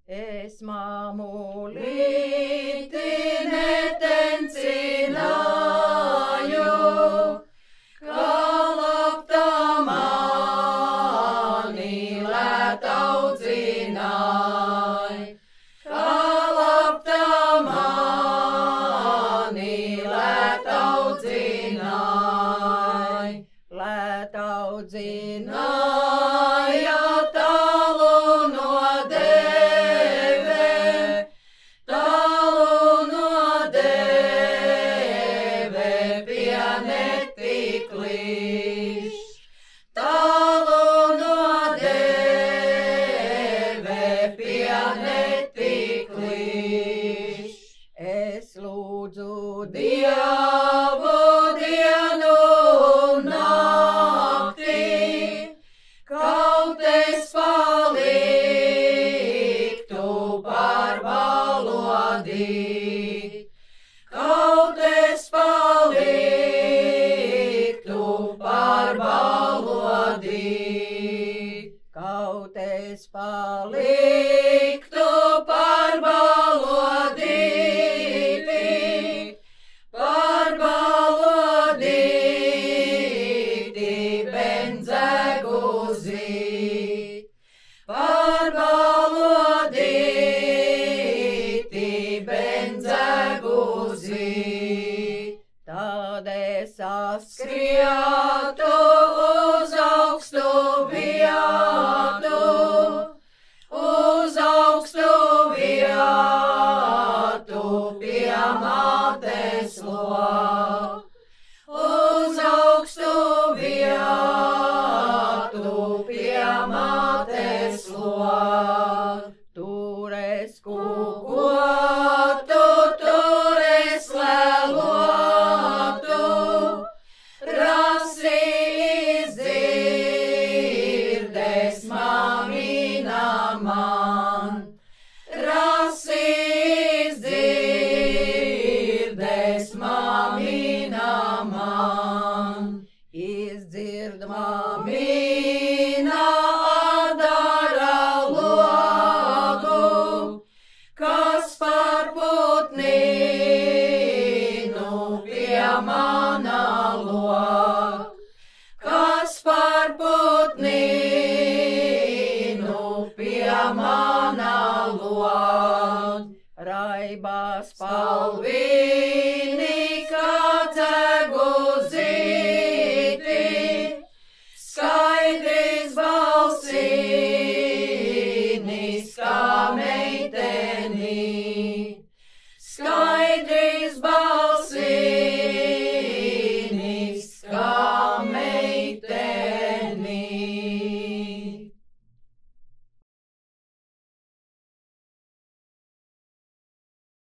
Es mamulīti netencināju, ka labtā mani lēt audzināj, ka labtā mani lēt audzināj, lēt audzināja tālu no deve, tālu no deve pie netiklīš, tālu no deve pie netiklīš. Es lūdzu Dievu dienu un nakti, kaut es paliktu par balodi, kaut es paliktu par balodi, kaut es paliktu par balodīti, par balodīti benzeguzīt, par balodīti benzeguzīt. Tad es saskrietu uz augstu vietu, uz augstu vietu pie mātes loga, uz augstu vietu pie mātes loga. Tur es kukotu, tur es lelotu, rasi izdzirdes mamina man, rasi izdzirdes mamina man, izdzird mamina adara logu, kas par putnīnu pie mana loga, kas par putnīnu pie mana loga. Raibās palvīni